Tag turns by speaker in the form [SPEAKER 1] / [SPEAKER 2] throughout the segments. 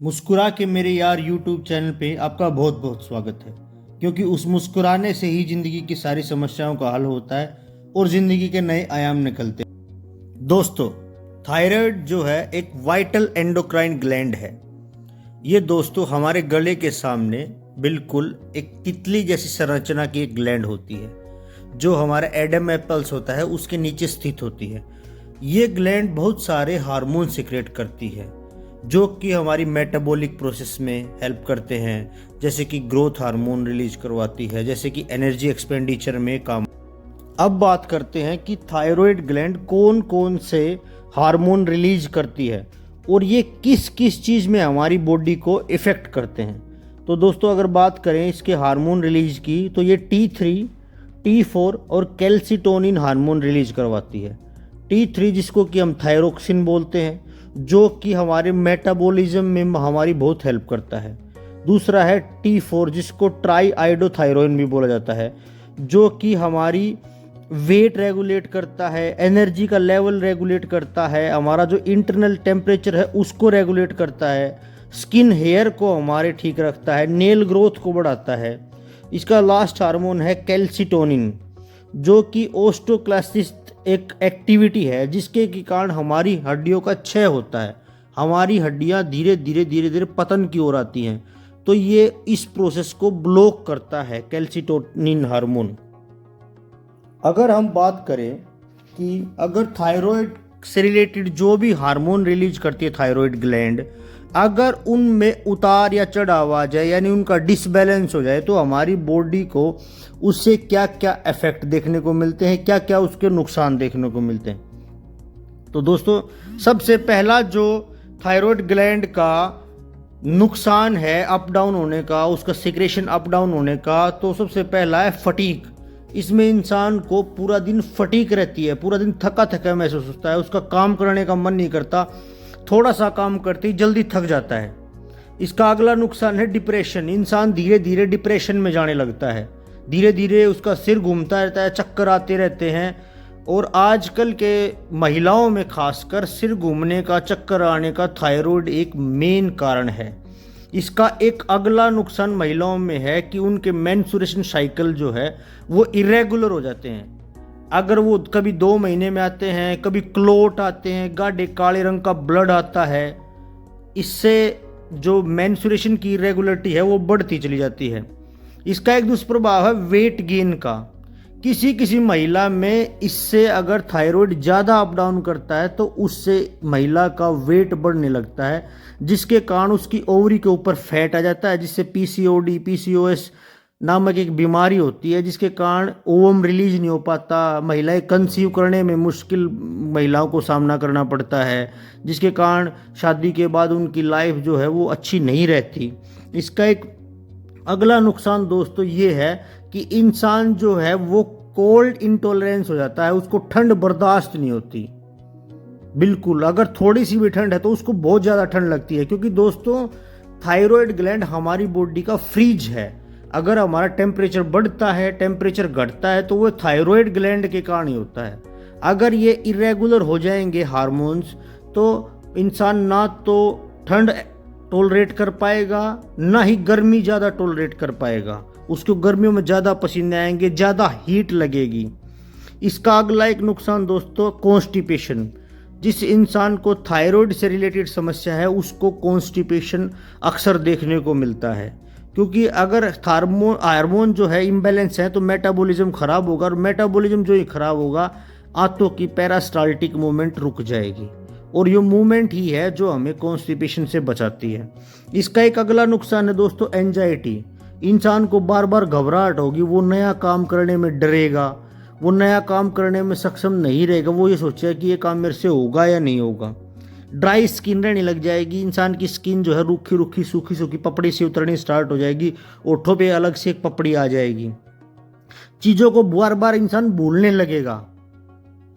[SPEAKER 1] मुस्कुरा के मेरे यार यूट्यूब चैनल पे आपका बहुत बहुत स्वागत है। क्योंकि उस मुस्कुराने से ही ज़िंदगी की सारी समस्याओं का हल होता है और ज़िंदगी के नए आयाम निकलते हैं। दोस्तों, थायराइड जो है एक वाइटल एंडोक्राइन ग्लैंड है। ये दोस्तों हमारे गले के सामने बिल्कुल एक तितली जैसी संरचना की एक ग्लैंड होती है, जो हमारा एडम एप्पल्स होता है उसके नीचे स्थित होती है। ये ग्लैंड बहुत सारे हार्मोन सिक्रेट करती है जो कि हमारी मेटाबॉलिक प्रोसेस में हेल्प करते हैं, जैसे कि ग्रोथ हार्मोन रिलीज करवाती है, जैसे कि एनर्जी एक्सपेंडिचर में काम। अब बात करते हैं कि थायराइड ग्लैंड कौन कौन से हार्मोन रिलीज करती है और ये किस किस चीज़ में हमारी बॉडी को इफ़ेक्ट करते हैं। तो दोस्तों, अगर बात करें इसके हार्मोन रिलीज की, तो ये T3, T4 और कैल्सिटोनिन हार्मोन रिलीज करवाती है। T3 जिसको कि हम थायरोक्सिन बोलते हैं, जो कि हमारे मेटाबॉलिज्म में हमारी बहुत हेल्प करता है। दूसरा है T4 जिसको ट्राई आइडोथायरोइन भी बोला जाता है, जो कि हमारी वेट रेगुलेट करता है, एनर्जी का लेवल रेगुलेट करता है, हमारा जो इंटरनल टेम्परेचर है उसको रेगुलेट करता है, स्किन हेयर को हमारे ठीक रखता है, नेल ग्रोथ को बढ़ाता है। इसका लास्ट हार्मोन है कैल्सिटोनिन, जो कि ओस्टोक्लास्टिस्ट एक एक्टिविटी है जिसके के कारण हमारी हड्डियों का क्षय होता है, हमारी हड्डियां धीरे धीरे पतन की ओर आती हैं। तो ये इस प्रोसेस को ब्लॉक करता है कैल्सिटोनिन हार्मोन। अगर हम बात करें कि अगर थायराइड से रिलेटेड जो भी हार्मोन रिलीज करती है थायराइड ग्लैंड, अगर उनमें उतार या चढ़ाव आ जाए, यानी उनका डिसबैलेंस हो जाए, तो हमारी बॉडी को उससे क्या क्या इफेक्ट देखने को मिलते हैं, क्या क्या उसके नुकसान देखने को मिलते हैं। तो दोस्तों, सबसे पहला जो थायराइड ग्लैंड का नुकसान है अप डाउन होने का, उसका सिक्रेशन अप डाउन होने का, तो सबसे पहला है फटीक। इसमें इंसान को पूरा दिन फटीक रहती है, पूरा दिन थका थका महसूस होता है, उसका काम करने का मन नहीं करता, थोड़ा सा काम करते ही जल्दी थक जाता है। इसका अगला नुकसान है डिप्रेशन। इंसान धीरे धीरे डिप्रेशन में जाने लगता है, धीरे धीरे उसका सिर घूमता रहता है, चक्कर आते रहते हैं। और आजकल के महिलाओं में खासकर सिर घूमने का, चक्कर आने का थायराइड एक मेन कारण है। इसका एक अगला नुकसान महिलाओं में है कि उनके मेंस्ट्रुएशन साइकिल जो है वो इरेगुलर हो जाते हैं। अगर वो कभी 2 महीने में आते हैं, कभी क्लोट आते हैं, गाढ़े काले रंग का ब्लड आता है, इससे जो मेंस्ट्रुएशन की इरेगुलरिटी है वो बढ़ती चली जाती है। इसका एक दुष्प्रभाव है वेट गेन का। किसी किसी महिला में इससे अगर थायराइड ज़्यादा अप डाउन करता है तो उससे महिला का वेट बढ़ने लगता है, जिसके कारण उसकी ओवरी के ऊपर फैट आ जाता है, जिससे PCOD, PCOS नामक एक बीमारी होती है, जिसके कारण ओवम रिलीज नहीं हो पाता, महिलाएं कंसीव करने में मुश्किल महिलाओं को सामना करना पड़ता है, जिसके कारण शादी के बाद उनकी लाइफ जो है वो अच्छी नहीं रहती। इसका एक अगला नुकसान दोस्तों ये है कि इंसान जो है वो कोल्ड इंटॉलरेंस हो जाता है, उसको ठंड बर्दाश्त नहीं होती बिल्कुल। अगर थोड़ी सी भी ठंड है तो उसको बहुत ज़्यादा ठंड लगती है, क्योंकि दोस्तों थायराइड ग्लैंड हमारी बॉडी का फ्रीज है। अगर हमारा टेम्परेचर बढ़ता है, टेम्परेचर घटता है, तो वो थायराइड ग्लैंड के कारण ही होता है। अगर ये इरेगुलर हो जाएंगे हार्मोन्स, तो इंसान ना तो ठंड टॉलरेट कर पाएगा, ना ही गर्मी ज़्यादा टॉलरेट कर पाएगा। उसको गर्मियों में ज़्यादा पसीने आएंगे, ज़्यादा हीट लगेगी। इसका अगला एक नुकसान दोस्तों कॉन्स्टिपेशन। जिस इंसान को थायराइड से रिलेटेड समस्या है उसको कॉन्स्टिपेशन अक्सर देखने को मिलता है, क्योंकि अगर हार्मोन जो है इम्बैलेंस है तो मेटाबॉलिज्म खराब होगा, और मेटाबॉलिज्म जो ही खराब होगा आंतों की पेरास्टाल्टिक मूवमेंट रुक जाएगी, और ये मूवमेंट ही है जो हमें कॉन्स्टिपेशन से बचाती है। इसका एक अगला नुकसान है दोस्तों एंजाइटी। इंसान को बार बार घबराहट होगी, वो नया काम करने में डरेगा, वो नया काम करने में सक्षम नहीं रहेगा, वो ये सोचेगा कि ये काम मेरे से होगा या नहीं होगा। ड्राई स्किन रहने लग जाएगी, इंसान की स्किन जो है रूखी रूखी सूखी सूखी पपड़ी से उतरनी स्टार्ट हो जाएगी, ओठों पे अलग से एक पपड़ी आ जाएगी। चीज़ों को बार बार इंसान भूलने लगेगा।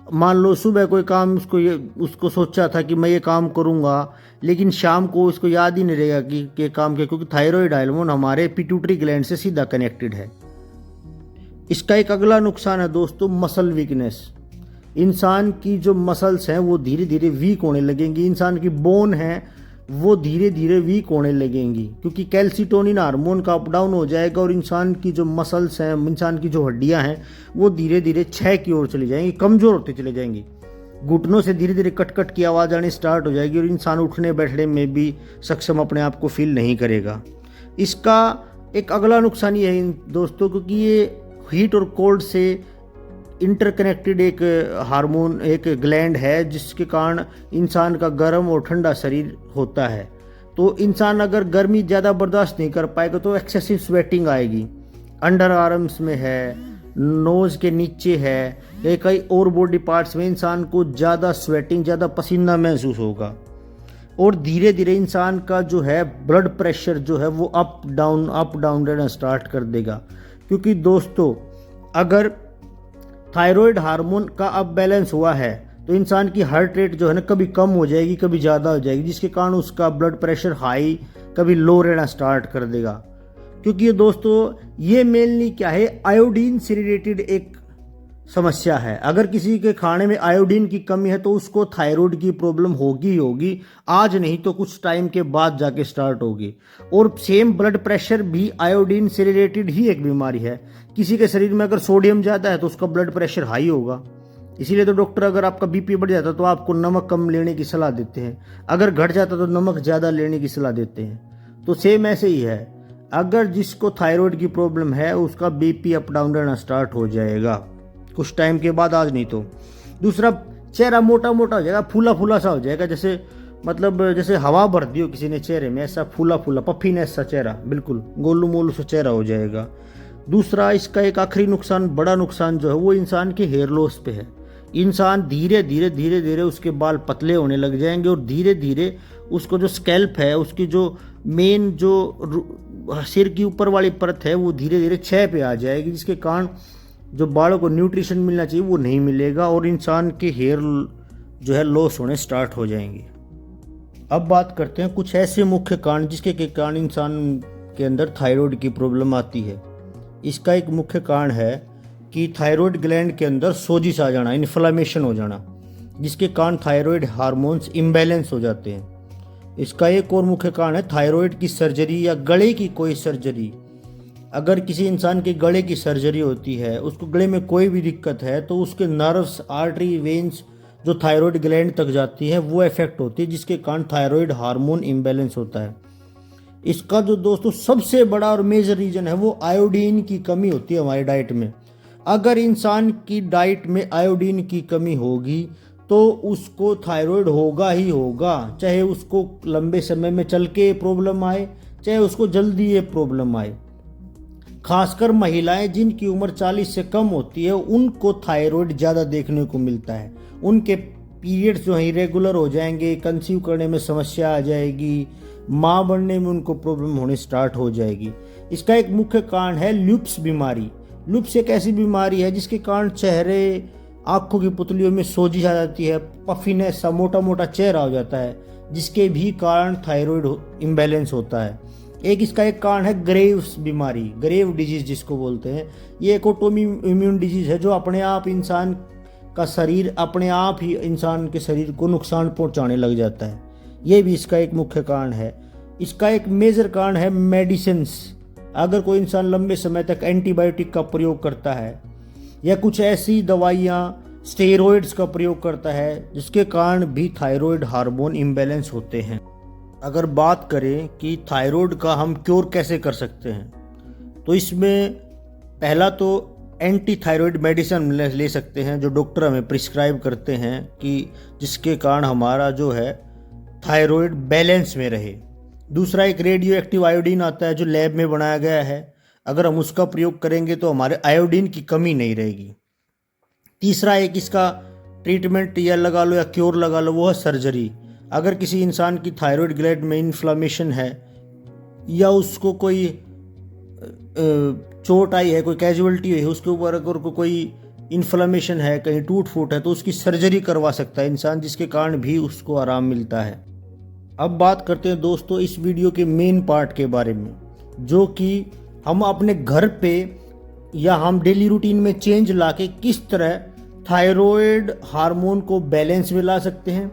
[SPEAKER 1] मान लो सुबह कोई काम उसको सोचा था कि मैं ये काम करूँगा, लेकिन शाम को उसको याद ही नहीं रहेगा कि काम के, क्योंकि थायराइड हार्मोन हमारे पिट्यूटरी ग्लैंड से सीधा कनेक्टेड है। इसका एक अगला नुकसान है दोस्तों मसल वीकनेस। इंसान की जो मसल्स हैं वो धीरे धीरे वीक होने लगेंगी। इंसान की बोन है वो धीरे धीरे वीक होने लगेंगी, क्योंकि कैल्सिटोनिन हार्मोन का अप डाउन हो जाएगा और इंसान की जो मसल्स हैं, इंसान की जो हड्डियां हैं, वो धीरे धीरे क्षय की ओर चली जाएंगी, कमज़ोर होती चली जाएंगी। घुटनों से धीरे धीरे कट कट की आवाज़ आनी स्टार्ट हो जाएगी और इंसान उठने बैठने में भी सक्षम अपने आप को फील नहीं करेगा। इसका एक अगला नुकसान ये है दोस्तों, क्योंकि ये हीट और कोल्ड से इंटरकनेक्टेड एक हार्मोन, एक ग्लैंड है, जिसके कारण इंसान का गर्म और ठंडा शरीर होता है। तो इंसान अगर गर्मी ज़्यादा बर्दाश्त नहीं कर पाएगा तो एक्सेसिव स्वेटिंग आएगी। अंडर आर्म्स में है, नोज़ के नीचे है, या कई और बॉडी पार्ट्स में इंसान को ज़्यादा स्वेटिंग, ज़्यादा पसीना महसूस होगा। और धीरे धीरे इंसान का जो है ब्लड प्रेशर जो है वो अप डाउन रहना स्टार्ट कर देगा। क्योंकि दोस्तों अगर थायराइड हार्मोन का अब बैलेंस हुआ है तो इंसान की हार्ट रेट जो है ना कभी कम हो जाएगी, कभी ज़्यादा हो जाएगी, जिसके कारण उसका ब्लड प्रेशर हाई, कभी लो रहना स्टार्ट कर देगा। क्योंकि ये दोस्तों ये मेनली क्या है, आयोडीन से रिलेटेड एक समस्या है। अगर किसी के खाने में आयोडीन की कमी है तो उसको थायराइड की प्रॉब्लम होगी ही होगी, आज नहीं तो कुछ टाइम के बाद जाके स्टार्ट होगी। और सेम ब्लड प्रेशर भी आयोडीन से रिलेटेड ही एक बीमारी है। किसी के शरीर में अगर सोडियम ज़्यादा है तो उसका ब्लड प्रेशर हाई होगा। इसीलिए तो डॉक्टर अगर आपका बीपी बढ़ जाता है तो आपको नमक कम लेने की सलाह देते हैं, अगर घट जाता तो नमक ज़्यादा लेने की सलाह देते हैं। तो सेम ऐसे ही है, अगर जिसको थायराइड की प्रॉब्लम है उसका बीपी अप डाउन रहना स्टार्ट हो जाएगा कुछ टाइम के बाद, आज नहीं तो। दूसरा, चेहरा मोटा मोटा हो जाएगा, फूला फूला सा हो जाएगा, जैसे मतलब जैसे हवा भर दी हो किसी ने चेहरे में, ऐसा फूला फूला पफीनेस सा चेहरा, बिल्कुल गोलू मोलू सा चेहरा हो जाएगा। दूसरा, इसका एक आखिरी नुकसान, बड़ा नुकसान जो है वो इंसान के हेयर लॉस पे है। इंसान धीरे धीरे उसके बाल पतले होने लग जाएंगे और धीरे धीरे उसको जो स्कैल्प है, उसकी जो मेन जो सिर की ऊपर वाली परत है वो धीरे धीरे क्षय पे आ जाएगी, जिसके कारण जो बालों को न्यूट्रिशन मिलना चाहिए वो नहीं मिलेगा और इंसान के हेयर जो है लॉस होने स्टार्ट हो जाएंगे। अब बात करते हैं कुछ ऐसे मुख्य कारण जिसके कारण इंसान के अंदर थायराइड की प्रॉब्लम आती है। इसका एक मुख्य कारण है कि थायराइड ग्लैंड के अंदर सोजिश आ जाना, इन्फ्लामेशन हो जाना, जिसके कारण थायराइड हार्मोन्स इम्बैलेंस हो जाते हैं। इसका एक और मुख्य कारण है थायराइड की सर्जरी या गले की कोई सर्जरी। अगर किसी इंसान के गले की सर्जरी होती है, उसको गले में कोई भी दिक्कत है तो उसके नर्व्स, आर्टरी, वेन्स जो थायराइड ग्लैंड तक जाती है वो इफेक्ट होती है, जिसके कारण थायराइड हार्मोन इम्बैलेंस होता है। इसका जो दोस्तों सबसे बड़ा और मेजर रीज़न है वो आयोडीन की कमी होती है हमारी डाइट में। अगर इंसान की डाइट में आयोडीन की कमी होगी तो उसको थायराइड होगा ही होगा, चाहे उसको लंबे समय में चल के प्रॉब्लम आए, चाहे उसको जल्दी ये प्रॉब्लम आए। खासकर महिलाएं जिनकी उम्र 40 से कम होती है उनको थायराइड ज़्यादा देखने को मिलता है। उनके पीरियड्स जो है इरेगुलर हो जाएंगे, कंसीव करने में समस्या आ जाएगी, माँ बनने में उनको प्रॉब्लम होने स्टार्ट हो जाएगी। इसका एक मुख्य कारण है लुप्स बीमारी। लुप्स एक ऐसी बीमारी है जिसके कारण चेहरे, आँखों की पुतलियों में सोजिश आ जाती है, पफीनेस सा मोटा मोटा चेहरा हो जाता है, जिसके भी कारण थायराइड इम्बैलेंस होता है। एक इसका एक कारण है ग्रेव्स बीमारी, ग्रेव डिजीज जिसको बोलते हैं। ये एक ऑटोमी इम्यून डिजीज है जो अपने आप इंसान का शरीर अपने आप ही इंसान के शरीर को नुकसान पहुंचाने लग जाता है। ये भी इसका एक मुख्य कारण है। इसका एक मेजर कारण है मेडिसिन्स। अगर कोई इंसान लंबे समय तक एंटीबायोटिक का प्रयोग करता है या कुछ ऐसी दवाइयाँ, स्टेरॉइड्स का प्रयोग करता है, जिसके कारण भी थायराइड हार्मोन इम्बैलेंस होते हैं। अगर बात करें कि थायराइड का हम क्योर कैसे कर सकते हैं, तो इसमें पहला तो एंटी थायराइड मेडिसिन ले सकते हैं जो डॉक्टर हमें प्रिस्क्राइब करते हैं, कि जिसके कारण हमारा जो है थायराइड बैलेंस में रहे। दूसरा, एक रेडियो एक्टिव आयोडीन आता है जो लैब में बनाया गया है, अगर हम उसका प्रयोग करेंगे तो हमारे आयोडीन की कमी नहीं रहेगी। तीसरा, एक इसका ट्रीटमेंट या लगा लो या क्योर लगा लो, वो है सर्जरी। अगर किसी इंसान की थायराइड ग्लैंड में इन्फ्लामेशन है या उसको कोई चोट आई है, कोई कैजुअलिटी हुई है, उसके ऊपर अगर कोई इन्फ्लामेशन है, कहीं टूट फूट है, तो उसकी सर्जरी करवा सकता है इंसान, जिसके कारण भी उसको आराम मिलता है। अब बात करते हैं दोस्तों इस वीडियो के मेन पार्ट के बारे में, जो कि हम अपने घर पे या हम डेली रूटीन में चेंज लाके किस तरह थायराइड हार्मोन को बैलेंस में ला सकते हैं,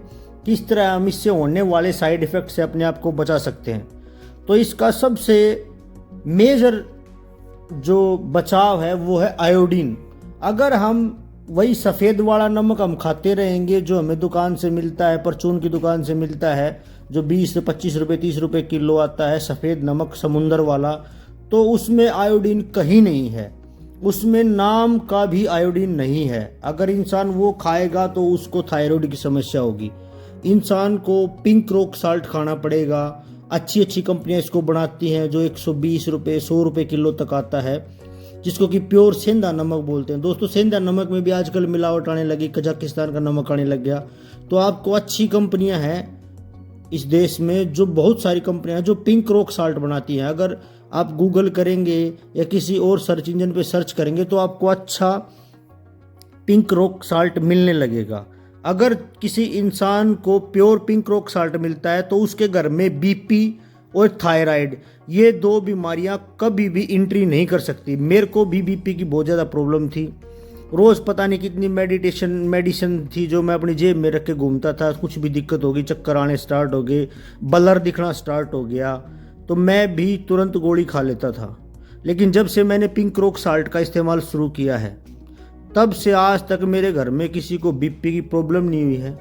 [SPEAKER 1] किस तरह हम इससे होने वाले साइड इफ़ेक्ट से अपने आप को बचा सकते हैं। तो इसका सबसे मेजर जो बचाव है वो है आयोडीन। अगर हम वही सफ़ेद वाला नमक हम खाते रहेंगे जो हमें दुकान से मिलता है, परचून की दुकान से मिलता है, जो 20 से 25 रुपये 30 रुपये किलो आता है, सफ़ेद नमक समुंदर वाला, तो उसमें आयोडीन कहीं नहीं है, उसमें नाम का भी आयोडीन नहीं है। अगर इंसान वो खाएगा तो उसको थायराइड की समस्या होगी। इंसान को पिंक रॉक साल्ट खाना पड़ेगा। अच्छी अच्छी कंपनियां इसको बनाती हैं जो 120 रुपये 100 रुपये किलो तक आता है, जिसको कि प्योर सेंधा नमक बोलते हैं। दोस्तों सेंधा नमक में भी आजकल मिलावट आने लगी, कजाकिस्तान का नमक आने लग गया। तो आपको अच्छी कंपनियां हैं इस देश में, जो बहुत सारी कंपनियां जो पिंक रॉक साल्ट बनाती हैं। अगर आप गूगल करेंगे या किसी और सर्च इंजन पे सर्च करेंगे तो आपको अच्छा पिंक रॉक साल्ट मिलने लगेगा। अगर किसी इंसान को प्योर पिंक रॉक साल्ट मिलता है तो उसके घर में बीपी और थायराइड, ये दो बीमारियां कभी भी एंट्री नहीं कर सकती। मेरे को भी बीपी की बहुत ज़्यादा प्रॉब्लम थी। रोज़ पता नहीं कितनी मेडिसिन थी जो मैं अपनी जेब में रख के घूमता था। कुछ भी दिक्कत होगी, चक्कर आने स्टार्ट हो गए, ब्लर दिखना स्टार्ट हो गया, तो मैं भी तुरंत गोली खा लेता था। लेकिन जब से मैंने पिंक रॉक साल्ट का इस्तेमाल शुरू किया है तब से आज तक मेरे घर में किसी को बीपी की प्रॉब्लम नहीं हुई है।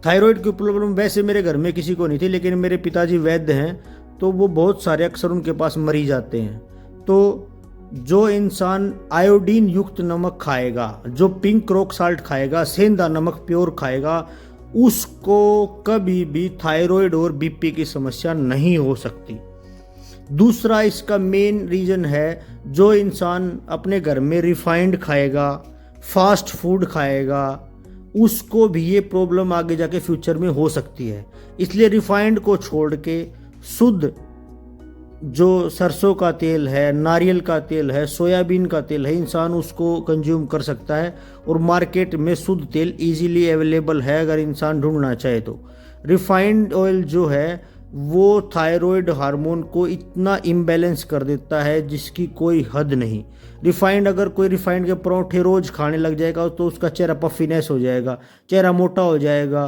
[SPEAKER 1] थायराइड की प्रॉब्लम वैसे मेरे घर में किसी को नहीं थी, लेकिन मेरे पिताजी वैद्य हैं तो वो बहुत सारे अक्सर उनके पास मरी जाते हैं। तो जो इंसान आयोडीन युक्त नमक खाएगा, जो पिंक रॉक साल्ट खाएगा, सेंधा नमक प्योर खाएगा, उसको कभी भी थायराइड और बीपी की समस्या नहीं हो सकती। दूसरा इसका मेन रीज़न है, जो इंसान अपने घर में रिफाइंड खाएगा, फास्ट फूड खाएगा, उसको भी ये प्रॉब्लम आगे जाके फ्यूचर में हो सकती है। इसलिए रिफाइंड को छोड़ के शुद्ध जो सरसों का तेल है, नारियल का तेल है, सोयाबीन का तेल है, इंसान उसको कंज्यूम कर सकता है। और मार्केट में शुद्ध तेल इजीली अवेलेबल है अगर इंसान ढूंढना चाहे तो। रिफाइंड ऑयल जो है वो थायराइड हार्मोन को इतना इम्बैलेंस कर देता है जिसकी कोई हद नहीं। रिफाइंड, अगर कोई रिफाइंड के परोठे रोज खाने लग जाएगा तो उसका चेहरा पफीनेस हो जाएगा, चेहरा मोटा हो जाएगा,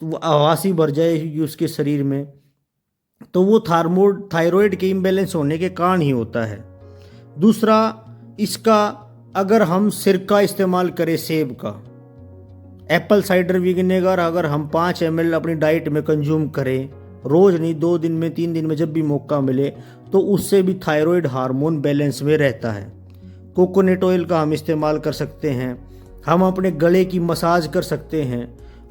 [SPEAKER 1] तो आवासी भर जाएगी उसके शरीर में। तो वो थायराइड के इम्बैलेंस होने के कारण ही होता है। दूसरा इसका, अगर हम सिरका इस्तेमाल करें सेब का, एप्पल साइडर विनेगर अगर हम 5 ml अपनी डाइट में कंज्यूम करें, रोज़ नहीं 2 दिन में 3 दिन में जब भी मौका मिले, तो उससे भी थायराइड हार्मोन बैलेंस में रहता है। कोकोनट ऑयल का हम इस्तेमाल कर सकते हैं, हम अपने गले की मसाज कर सकते हैं।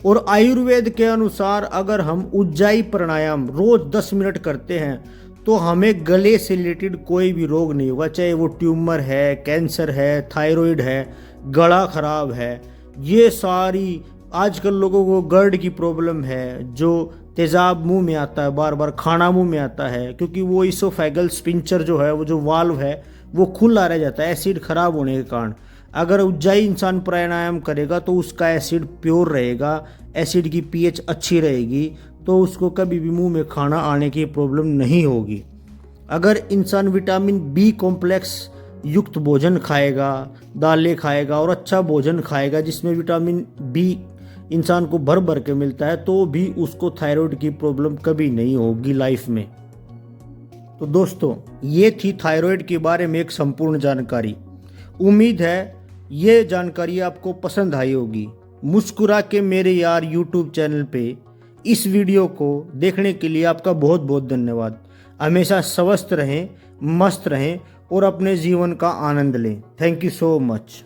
[SPEAKER 1] और आयुर्वेद के अनुसार अगर हम उज्जाई प्राणायाम रोज़ 10 मिनट करते हैं तो हमें गले से रिलेटेड कोई भी रोग नहीं होगा, चाहे वो ट्यूमर है, कैंसर है, थायराइड है, गला खराब है। ये सारी आजकल लोगों को गर्ड की प्रॉब्लम है, जो तेज़ाब मुंह में आता है, बार बार खाना मुंह में आता है, क्योंकि वो इसोफेगल स्पिंचर जो है, वो जो वाल्व है वो खुला रह जाता है एसिड खराब होने के कारण। अगर उज्जाई इंसान प्राणायाम करेगा तो उसका एसिड प्योर रहेगा, एसिड की पीएच अच्छी रहेगी, तो उसको कभी भी मुंह में खाना आने की प्रॉब्लम नहीं होगी। अगर इंसान विटामिन बी कॉम्प्लेक्स युक्त भोजन खाएगा, दालें खाएगा और अच्छा भोजन खाएगा जिसमें विटामिन बी इंसान को भर भर के मिलता है, तो भी उसको थायराइड की प्रॉब्लम कभी नहीं होगी लाइफ में। तो दोस्तों, ये थी थायराइड के बारे में एक संपूर्ण जानकारी। उम्मीद है ये जानकारी आपको पसंद आई होगी। मुस्कुरा के मेरे यार यूट्यूब चैनल पे इस वीडियो को देखने के लिए आपका बहुत बहुत धन्यवाद। हमेशा स्वस्थ रहें, मस्त रहें और अपने जीवन का आनंद लें। Thank you so much.